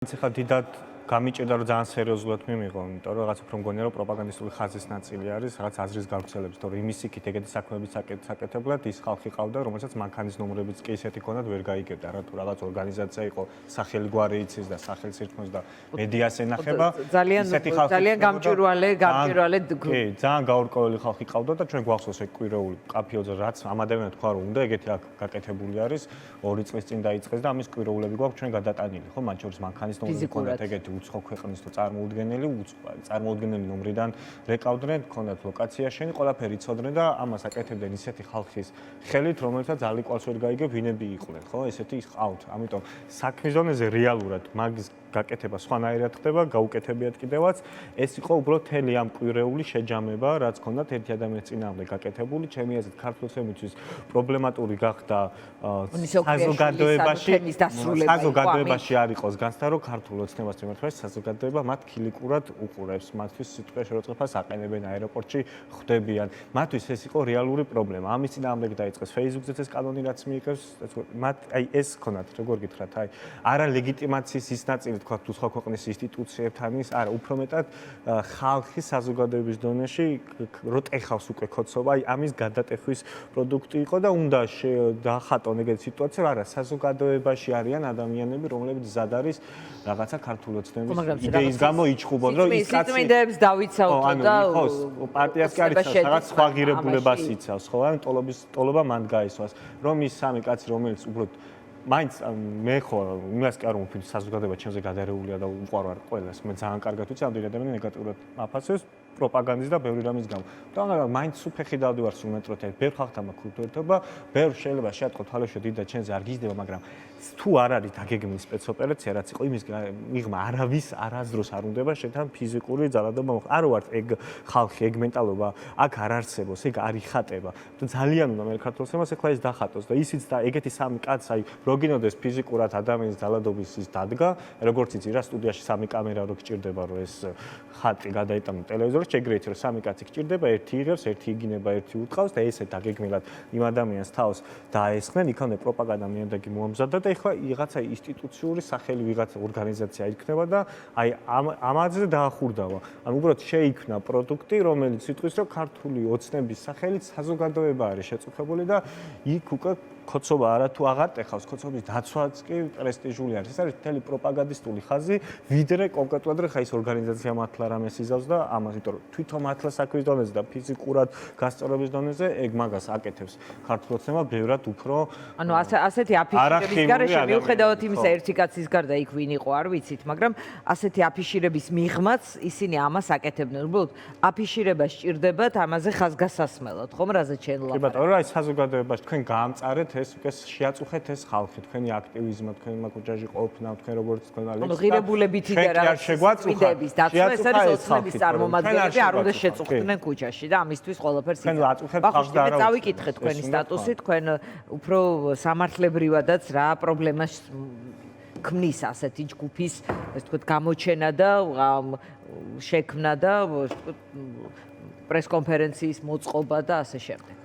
ეხლა დიდად გამიჭირდა რომ ძალიან სერიოზულად მიმიღო, იმიტომ რომ რაღაც უფრო მგონია რომ პროპაგანდისტული ხაზის ნაწილი არის, რაღაც აზრის გავრცელების, თორე იმის იქით ეგეთი საქმეების საკეთებლად ის ხალხი ყავდა, რომელსაც მანქანის ნომრებიც კი ისეთი ქონდათ ვერ გაიგებდა, რა თუ რაღაც ორგანიზაცია იყო, სახელი გვარი იცის და სახელს ირქმევს და მედიას ენახება. ძალიან გამჭვირვალე კი, ძალიან გაურკვეველი ხალხი ყავდა და ჩვენ გვახსოვს ეგ კვირეული კაფეოზე რაც ამ ადამიანს თქვა რომ უნდა ეგეთი აქ გაკეთებული არის 2 წლის წინ დაიწყეს და ამის კვირეულები გვაქვს ჩვენ გადატანილი, ხო, მათ შორის მანქანის ნომრები ქონდათ ეგეთი უცხო ქვეყნის თუ წარმოუდგენელი ნომრიდან რეკავდნენ, ქონდათ ლოკაცია შენი, ყველაფერი იცოდნენ და ამას აკეთებდნენ ისეთი ხალხის ხელით, რომელსაც ალიკვალს ვერ გაიგებ, ვინები იყვნენ, ხო? ესეთი ყავთ. ამიტომ საქმის დონეზე რეალურად მაგის გაკეთება სხვანაირად ხდება, გაუკეთებიათ კიდევაც. ეს იყო უბრალოდ თელი ამ კვირეული შეჯამება, რაც ქონდათ ერთი ადამიანის წინააღმდეგ გაკეთებული. ჩემი აზრით, ქართლოცემისთვის პრობლემატური გახდა საზოგადოებაში არ იყოს განცდა, რომ ქართულ ოცნებას მიმართულებით საზოგადოება მათ ქილიკურად უყურებს, მათთვის სიტყვის შეურაცხყოფას აყენებენ აეროპორტში, ხვდებიან. მათთვის ეს იყო რეალური პრობლემა. ამის წინააღმდეგ დაიწყეს Facebook-ზეც ეს კანონი რაც მიიღებს, მათ აი ეს ქონათ, როგორ გითხრათ, აი არა ლეგიტიმაციის ის ნაწილი თქვა თუ სხვა ქვეყნის ინსტიტუციებთან ის, არა, უფრო მეტად ხალხის საზოგადოების დონეში როტეხავს უკვე ქოცობა, აი ამის გადატეხვის პროდუქტი იყო და უნდა დაახატონ ეგეთი სიტუაცია, არა, საზოგადოებაში არიან ადამიანები, რომლებიც ზად არის რაღაცა ქართული ოცნების იდეის გამო იჩხუბონ, რომ ის კაცი სიწმინდეებს დავიცავთ და პარტიას კი არის რაღაც სხვა ღირებულებას იცავს, ხო, ან ტოლობა მან გაისვას, რომ ის სამი კაცი, რომელიც უბრალოდ მაინც მე ხო იმას კი არ ვამბობ საზოგადოება ჩემზე გადარეულია და უყვარვარ ყველას მე ძალიან კარგად ვიცი ამდენი ადამიანი ნეგატიურად აფასებს პროპაგანდის და ბევრი რამის გამო. და მაინც უფეხი დავდივარ სულ მეტროთი, ბევრ ხალხთან მაქვს ურთიერთობა, ბევრ შეიძლება შეატყო თვალეშო დიდად ჩემზე არ გიზდება, მაგრამ თუ არ არის დაგეგმილი სპეცოპერაცია, რაც იყო იმის მიღმა არავის არასდროს არ უნდება შეთან ფიზიკური ძალადობა მოხდა. არ ვარ ეგ ხალხი, ეგ მენტალობა აქ არ არსებობს, ეგ არ იხატება. და ძალიან უნდა მე ქართლოცემას ეხლა ეს დახატოს და ისიც და ეგეთი სამი კაცი, აი რო გინოდეს ფიზიკურად ადამიანის ძალადობის ის დადგა, როგორც იცი რა სტუდიაში სამი კამერა რო გჭირდება, რომ ეს ხატი გადაიტანო ტელევიზორში, შეგრეითი რომ სამი კაცი გჭირდება, ერთი იღებს, ერთი იგინება, ერთი უტყავს და ესე დაგეგმილად იმ ადამიანს თავს დაესხნენ, იქამდე პროპაგანდა მიემდეგი მოამზადა და ეხლა ვიღაცა ინსტიტუციური სახელი ვიღაცა ორგანიზაცია იქნება და აი ამაზე დაახურდავა. ან უბრალოდ შეიქმნა პროდუქტი, რომელიც იტყვის, რომ ქართული ოცნების სახელით საზოგადოება არის შეწუხებული და იქ უკვე ქოცობა არა თუ აღარ ტეხავს, ქოცობის დაცვაც კი პრესტიჟული არის. ეს არის მთელი პროპაგანდისტული ხაზი, ვიდრე კონკრეტულად რა ხა ის ორგანიზაცია მართლა რამეს იზავს და ამას, იმიტომ რომ თვითონ მართლა საქმის დონეზე და ფიზიკურად გასწორების დონეზე ეგ მაგას აკეთებს. ქართულ ოცნება ბევრად უფრო ანუ ასეთი აფიშირების გარეშე მიუხედავად იმისა, ერთი კაცის გარდა იქ ვინ იყო არ ვიცით, მაგრამ ასეთი აფიშირების მიღმაც ისინი ამას აკეთებდნენ. უბრალოდ აფიშირება სჭირდებათ ამაზე ხაზგასასმელად, ხომ რაზე ჩვენ ლაპარაკობთ. კი ბატონო, რა ის საზოგადოებაში თქვენ გაამწარეთ ეს უკვე შეაწუხეთ ეს ხალხი, თქვენი აქტივიზმი, თქვენი მაკუჯაჟი ყოფნა, თქვენ როგორც თქვენ ალექსი. ღირებულებითი და რაღაც სპეციფიკების დაცვა, ეს არის ოცნების წარმომადგენლები, არ უნდა შეწუხდნენ ქუჩაში და ამისთვის ყველაფერს თქვენ აწუხეთ ხალხს და არა წავიკითხეთ თქვენი სტატუსი, თქვენ უფრო სამართლებრივადაც რა პრობლემას ქმნის ასეთი ჯგუფის, ეს თქვათ გამოჩენა და შექმნა და პრესკონფერენციის მოწყობა და ასე შემდეგ.